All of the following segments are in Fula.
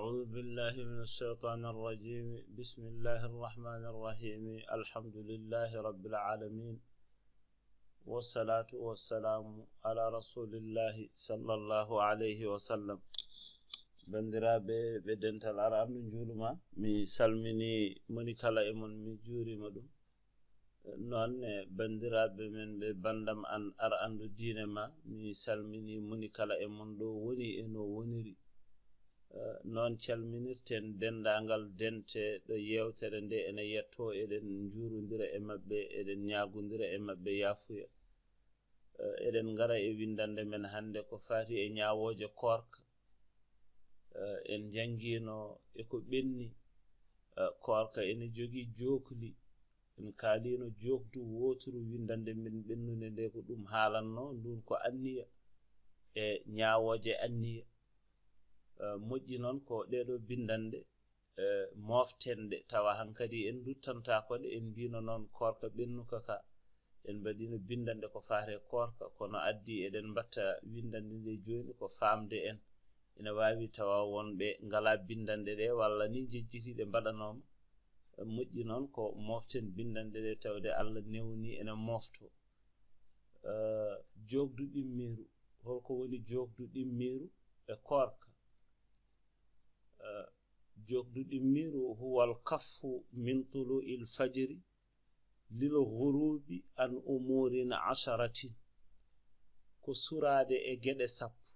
أعوذ بالله من الشيطان الرجيم بسم الله الرحمن الرحيم الحمد لله رب العالمين والصلاة والسلام على رسول الله صلى الله عليه وسلم bandiraɓe ɓe dental ara andu juuluma mi salmini moni kala e mon mi juurima ɗum nonne bandiraɓe men ɓe bandam an ara andu diine ma mi salmini moni kala e mon ɗo woni e no woniri non calminirten dendagal dente ɗo yewtere nde ene yetto eɗen juurodira e mabɓe eɗen ñagodira e mabɓe yafuya eɗen ngara e windande men hande ko fati e ñawoje koorka en jangino eko ɓenni koorka ene jogui jokli en kaalino jokdu woturu windande men ɓennude nde ko ɗum haalanno ndun ko anniya e ñawoje anniya moƴƴi noon ko ɗeɗo bindande moftenɗe tawa hankadi en duttantako en mbino noon koorka ɓennuka ka en mbaɗino bindande ko fate koorka kono addi eɗen mbatta windande nde joni ko famde en ina wawi tawa wonɓe ngala bindande ɗe walla ni jejjitiɗe mbaɗanoma moƴƴi noon ko moften bindande ɗe tawde Allah newni ene mofto jogdu ɗimmiru holko woni jogdu ɗimmiru e koorka jogdu ɗimmiru huwa alkaffu min tulu'il fajri lil ghurubi an umurin asharatin ko surade e geɗe sappo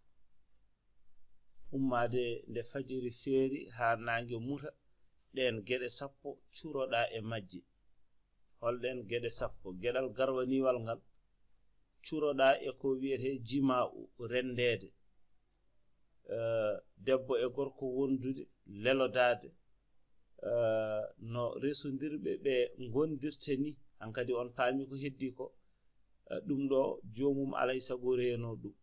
ummade nde fajiri feeri ha nange muta ɗen geɗe sappo curoɗa e majje holɗen geɗe sappo geɗal garwaniwal ngal curoɗa e ko wiyete jima'u rendede debbo e gorko wondude lelodade no resodirɓe ɓe gondirte ni hankadi on paami ko heddi ko ɗum ɗo jomum alay sago reeno ɗum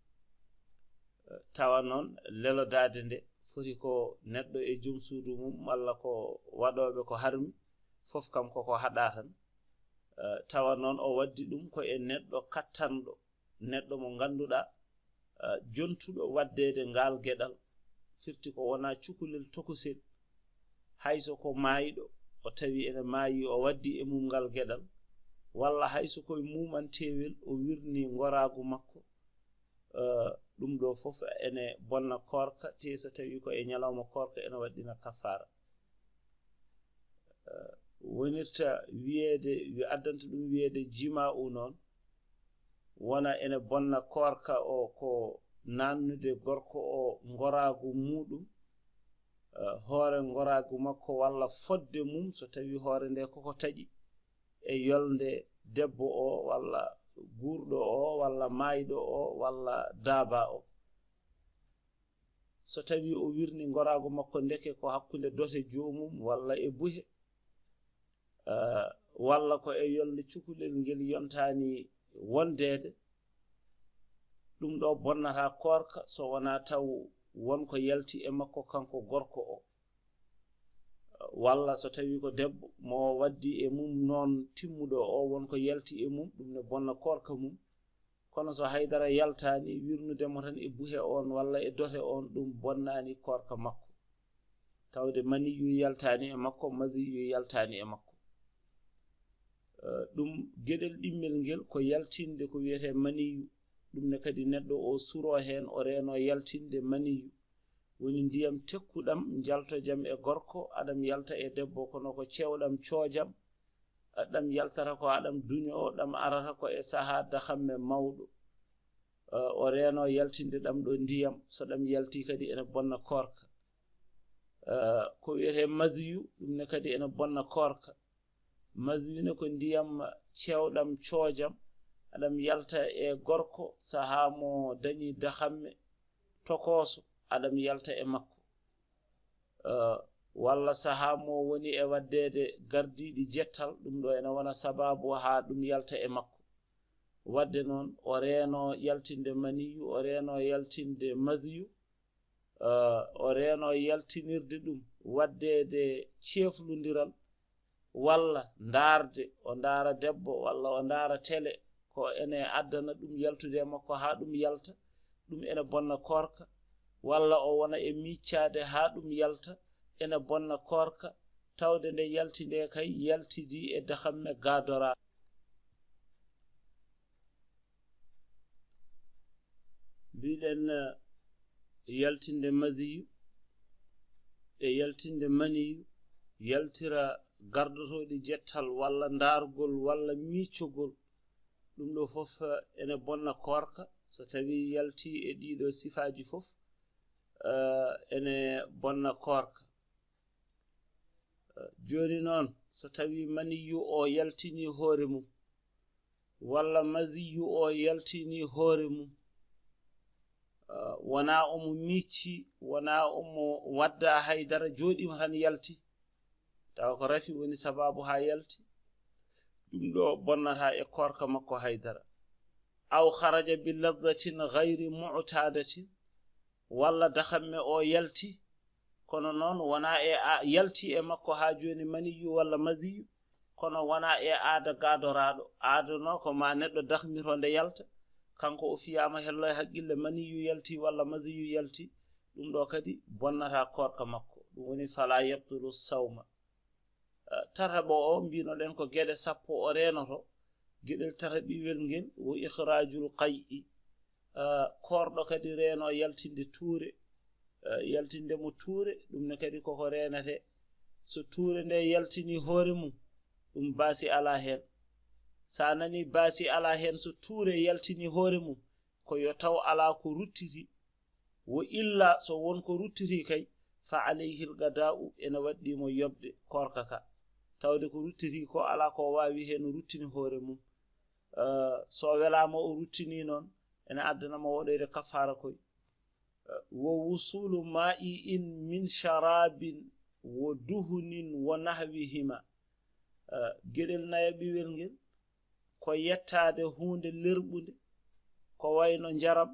tawa noon lelodade nde foti ko neɗɗo e joom suudu mum walla ko waɗoɓe ko harmi fof kam koko haɗa tan tawa noon o waddi ɗum ko e neɗɗo kattanɗo neɗɗo mo ganduɗa jontuɗo waddede ngal gueɗal firti ko wona cukalel tokosel hayso ko mayiɗo o tawi ene maayi o waddi e mum ngal gueɗal walla hayso koye mumantewel o wirni goragu makko ɗum ɗo fof ene bonna koorka te so tawi ko e ñalawma koorka ene waɗɗina kafara wonirta wiyede addanta ɗum wiyede jima u noon wona ene bonna koorka o ko nannude gorko o goragu muɗum hoore goragu makko walla fodde mum so tawi hoore nde koko taƴi e yolde debbo o walla gurɗo o walla mayɗo o walla daaba o so tawi o wirni goragu makko ndeke ko hakkude dote jomum walla e buhe walla ko e yolde cukalel ngel yontani wondede ɗum ɗo bonnata koorka so wona taw wonko yalti e makko kanko gorko o walla so tawi ko debbo mo waddi e mum noon timmuɗo o wonko yalti e mum ɗum ne bonna koorka mum kono so haydara yaltani wirnudemo tan e buhe on walla e dote on ɗum bonnani koorka makko tawde maniyu yaltani e makko madiyu yaltani e makko ɗum gueɗel ɗimmel ngel ko yaltinde ko wiyete maniyu ɗum ne kadi neɗɗo o suro hen o reno yaltinde maniyu woni ndiyam tekkuɗam jaltojam e gorko aɗam yalta e debbo kono ko cewɗam coojam ɗam yaltata ko aɗam duño ɗam arata ko e saaha dahamme mawɗo o reno yaltinde ɗam ɗo ndiyam so ɗam yalti kadi ene bonna koorka ko wiyete masiyu ɗum ne kadi ene bonna koorka masiyu ne ko ndiyam cewɗam coojam aɗam yalta e gorko saaha mo dañi dahamme tokoso aɗam yalta e makko walla saaha mo woni e waddede gardiɗi jettal ɗum ɗo ene wona sababu ha ɗum yalta e makko wadde noon o reno yaltinde maniyu o reno yaltinde masiyu o reno yaltinirde ɗum waddede ceeflodiral walla darde o daara debbo walla o daara télé ko ene addana ɗum yaltude makko ha ɗum yalta ɗum ene bonna koorka walla o wona e miccade ha ɗum yalta ene bonna koorka tawde nde yalti nde kay yaltidi e dahamme gadora mbiɗen yaltinde madiyu e yaltinde maniyu yaltira gardotoɗi jettal walla ndargol walla miccogol ɗum ɗo fof ene bonna koorka so tawi yalti e ɗiɗo sifaji fof ene bonna koorka joni noon so tawi maniyu o yaltini hoore mum walla madiyu o yaltini hoore mum wona omo micci wona omo wadda haydara joɗima tan yalti tawa ko rafi woni sababu ha yalti ɗum ɗo bonnata e koorka makko haydara aw kharaja bi laddatin ghayri mu'tadatin walla dahamme o yalti kono noon wona e yalti e makko ha joni maniyu walla madiyu kono wona e aada gadoraɗo aadano ko ma neɗɗo dahmiro nde yalta kanko o fiyama hello e haqqille maniyu yalti walla madiyu yalti ɗum ɗo kadi bonnata koorka makko ɗum woni fala yabtulu sawma tataɓo o mbinoɗen ko gueɗe sappo o renoto gueɗel tataɓiwel ngel wo ikhrajul qay'i korɗo kadi reno yaltinde tuure yaltinde mo tuure ɗum ne kadi koko renete so tuure nde yaltini hoore mum ɗum baasi ala hen sa nani baasi ala hen so tuure yaltini hoore mum ko yo taw ala ko ruttiti wo illa so won ko ruttiti kay fa alayhi algada'u ene waddimo yobde korka ka tawde ko ruttiti ko ala ko wawi hen ruttini hoore mum so welama o ruttini noon ene addanamo waɗoyde kafara koy wo wusulu ma'i in min sharabin wo duhunin wo nahwihima gueɗel nayaɓiwel ngel ko yettade hunde lerɓude ko wayno njaram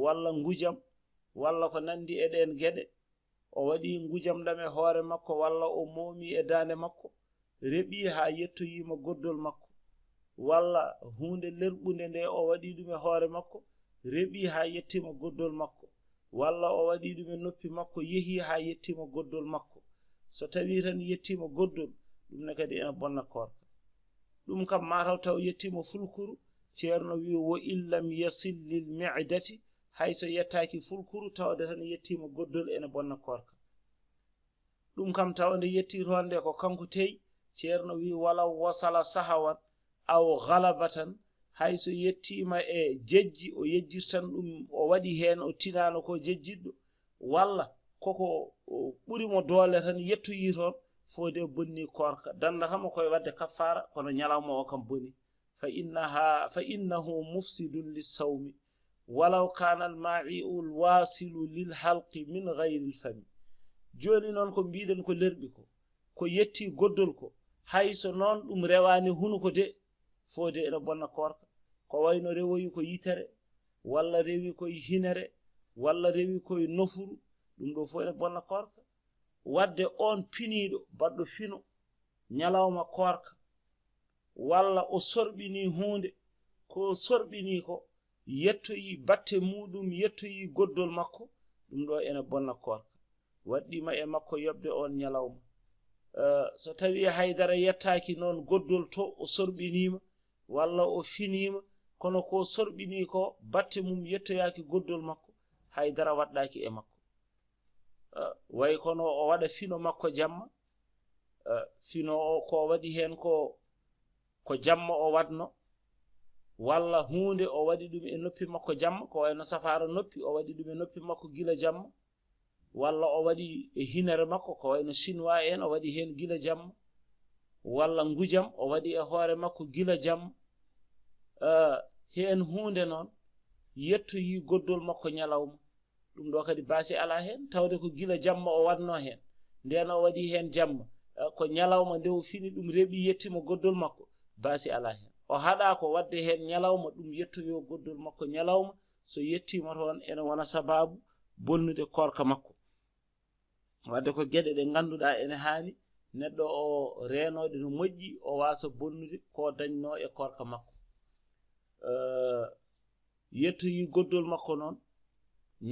walla ngujam walla ko nandi e ɗen gueɗe o waɗi ngujam ɗam e hoore makko walla o momi e dande makko reɓi ha yettoyima goddol makko walla hunde lerɓude nde o waɗi ɗum e hoore makko reɓi ha yettima goddol makko walla o waɗi ɗum e noppi makko yeehi ha yettima goddol makko so tawi tan yettima goddol ɗum ne kadi ene bonna koorka ɗum kam mataw taw yettima fulkuru ceerno wi wo illam yasil lil mi'dati hayso yettaki fulkuru tawde tan yettima goddol ene bonna koorka ɗum kam tawde yetti ronde ko kanko teyi ceerno wi walaw wasala sahawan aw ghalabatan hayso yettima e jejji o yejjirtan ɗum o waɗi hen o tinano ko jejjidɗo walla koko ɓurimo doole tan yettoyi toon fode bonni koorka dandatamo koye wadde kaffara kono ñalawma o kam boni fa innahu mufsidun lissawmi walaw kana alma'i'u alwasilu lil halqi min ghayri alfami joni noon ko mbiɗen ko lerɓi ko yetti goddol ko hayso noon ɗum rewani hunuko de fode ene bonna koorka ko wayno rewoyi ko yitere walla rewi koye hinere walla rewi koye nofuru ɗum ɗo fof ene bonna koorka wadde on piniɗo baɗɗo fino ñalawma koorka walla o sorɓini hunde ko sorɓini ko yettoyi batte muɗum yettoyi goddol makko ɗum ɗo ene bonna koorka waɗɗima e makko yobde on ñalawma so tawi haydara yettaki noon goddol to o sorɓinima walla o finima kono ko sorɓini ko batte mum yettoyaki goddol makko haydara waɗɗaki e makko way kono o waɗa fino makko jamma fino o ko waɗi hen ko jamma o wadno walla hunde o waɗi ɗum e noppi makko jamma ko wayno safara noppi o waɗi ɗum e noppi makko gila jamma walla o waɗi e hinere makko ko wayno chinois en o waɗi hen gila jamma walla ngujam o waɗi e hoore makko gila jamma hen hunde noon yettoyi goddol makko ñalawma ɗum ɗo kadi baasi ala hen tawde ko gila jamma o wadno hen nden o waɗi hen jamma ko ñalawma nde o fini ɗum reɓi yettima goddol makko baasi ala hen o haɗa ko wadde hen ñalawma ɗum yettoyo goddol makko ñalawma so yettima toon ene wona sababu bonnude koorka makko wadde ko gueɗe ɗe ganduɗa ene haani neɗɗo o renode no moƴƴi o wasa bonnude ko dañno e koorka makko yettoyi goddol makko noon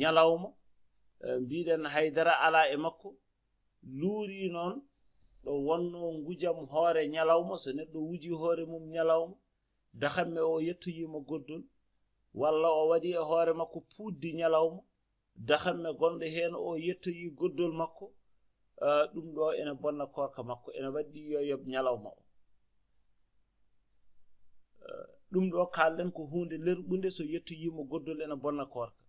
ñalawma mbiɗen haydara ala e makko luuri noon ɗo wonno ngujam hoore ñalawma so neɗɗo wuji hoore mum ñalawma dahamme o yettoyima goddol walla o waɗi e hoore makko puuddi ñalawma dahamme gonɗo heen o yettoyi goddol makko ɗum ɗo ene bonna koorka makko ene waɗi yo yob ñalawma o ɗum ɗo kalɗen ko hunde lerɓunde so yettoyima goddol ene bonna koorka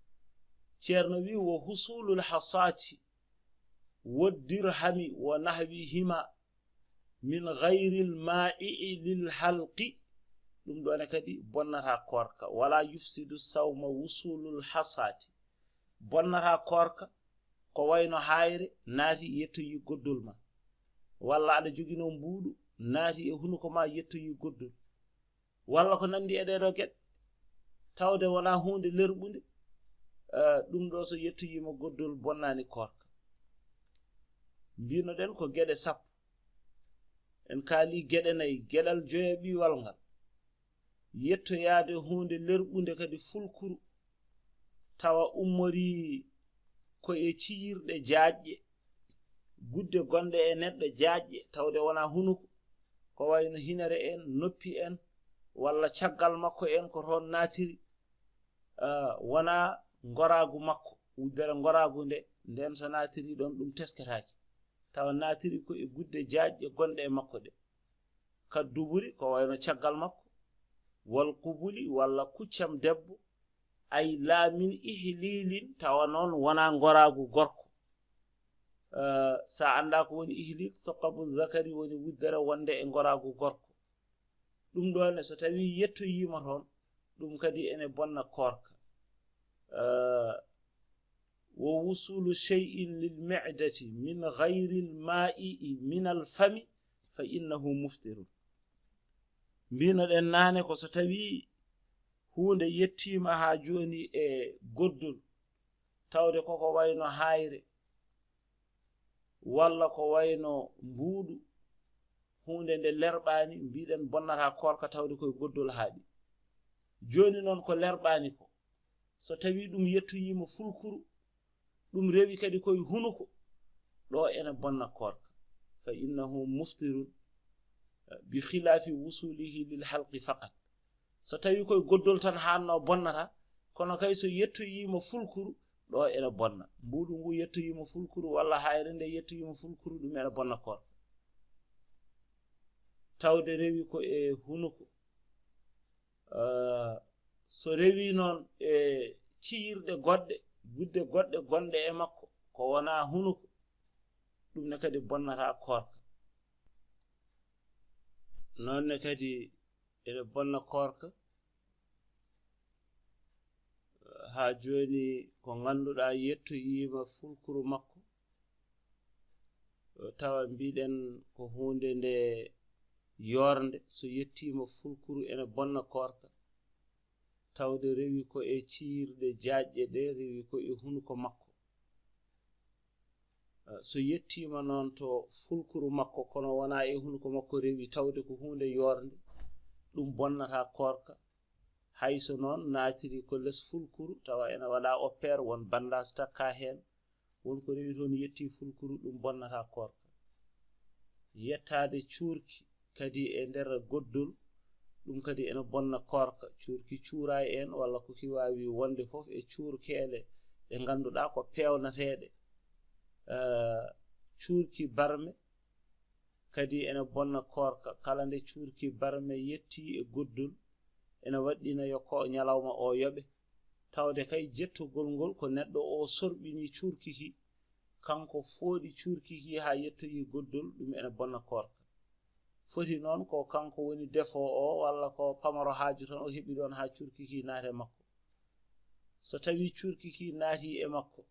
ceerno wi wo husulul hasati والدرهم ونحوهما من غير الماء للحلق ɗum ɗone kadi bonnata koorka wala yufsidu sawma wusulul hasati bonnata koorka ko wayno hayre naati yettoyi goddol ma walla aɗa jogino mbuuɗu naati e hunuko ma yettoyi goddol walla ko nandi e ɗeɗo geɗe tawde wona hunde lerɓunde ɗum ɗo so yettoyima goddol bonnani koorka mbino ɗen ko geɗe sappo en kaali geɗe nayi geɗal joyoɓiwal ngal yettoyaade hunde lerɓunde kadi fulkuru tawa ummori ko e ciyirɗe jaajƴe gudde gonɗe e neɗɗo jaajƴe tawde wona hunuko ko wayno hinere en noppi en walla caggal makko en ko toon naatiri wona ngoragu makko wuddere ngoragu nde nden so naatiri ɗon ɗum tesketake tawa naatiri ko e gudde jaajƴe gonɗe e makko ɗe kadduburi ko wayno caggal makko wal qubuli walla kuccam debbo ay laamin ihlilin tawa noon wona ngoragu gorko sa anda ko woni ihlil thoqabu zakari woni wuddere wonde e ngoragu gorko ɗum ɗone so tawi yettoyima toon ɗum kadi ene bonna koorka wo wusulu shay'in lil mi'dati min ghayri al ma'i min al fami fa innahu muftirun mbino ɗen nane ko so tawi hunde yettima ha joni e goddol tawde koko wayno hayre walla ko wayno mbuuɗu hunde nde lerɓani mbiɗen bonnata koorka tawde koye goddol haaɗi joni noon ko lerɓani ko so tawi ɗum yettoyima fulkuru ɗum rewi kadi koye hunuko ɗo ene bonna koorka fa innahu muftirun bi khilafi wusulihi lil halqi faqat so tawi koye goddol tan hanno bonnata kono kay so yettoyima fulkuru ɗo ene bonna mbuɗu ngu yettoyima fulkuru walla hayre nde yettoyima fulkuru ɗum ene bonna koorka tawde rewi ko e hunuko so rewi noon e ciyirɗe goɗɗe gudde goɗɗe gonɗe e makko ko wona hunuko ɗum ne kadi bonnata koorka noonne kadi ene bonna koorka ha joni ko ganduɗa yettoyima fulkuru makko tawa mbiɗen ko hunde nde yornde so yettima fulkuru ene bonna koorka tawde rewi ko e ciyirɗe jaajƴe ɗe rewi ko e hunuko makko so yettima noon to fulkuru makko kono wona e hunuko makko rewi tawde ko hunde yornde ɗum bonnata koorka hayso noon naatiri ko less fulkuru tawa ene waɗa opére won bandage takka hen wonko rewi toon yetti fulkuru ɗum bonnata koorka yettade cuurki kadi e nder goddol ɗum kadi ene bonna koorka cuurki cuuray en walla ko ki wawi wonde foof e cuurkele ɗe ganduɗa ko pewnateɗe cuurki barme kadi ene bonna koorka kala nde cuurki barme yetti e goddol ene waɗɗina yo ko ñalawma o yoɓe tawde kay jettogol ngol ko neɗɗo o sorɓini cuurki ki kanko fooɗi cuurki ki ha yettoyi goddol ɗum ene bonna koorka foti noon ko kanko woni defo o walla ko pamaro haaju tan o heɓi ɗon ha cuurki ki naate makko so tawi cuurki ki naati e makko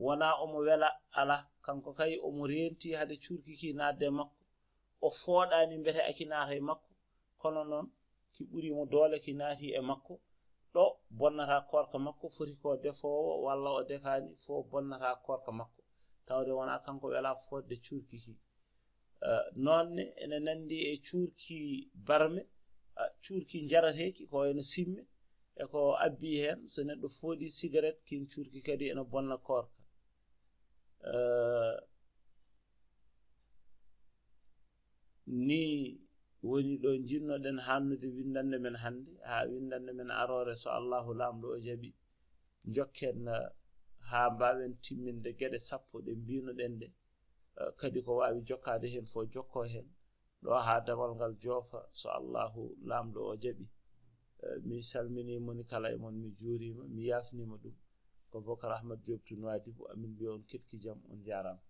wona omo wela ala kanko kay omo renti hade cuurki ki naatde makko o fooɗani mbete aki naata e makko kono noon ki ɓurimo doole ki naati e makko ɗo bonnata koorka makko foti ko defowo walla o defani fo bonnata koorka makko tawde wona kanko wela fodde cuurki ki nonne ene nandi e cuurki barme cuurki jarateki ko wayno simme e ko abbi hen so neɗɗo fooɗi cigarette kin cuurki kadi ene bonna koorka woni ɗo jinnoɗen hannude windande men hannde ha windande men arore so Allahu lamɗo o jaɓi jokken ha mbawen timminde geɗe 10 ɗe mbinoɗen ɗe kadi ko wawi jokkade hen fo jokko hen ɗo ha damal ngal joofa so Allahu lamɗo o jaɓi mi salmini moni kala e mon mi juurima mi yafnima ɗum ko Bocar Ahmad Diop tun Wadibo amin mbiya on ketki jaam on jarama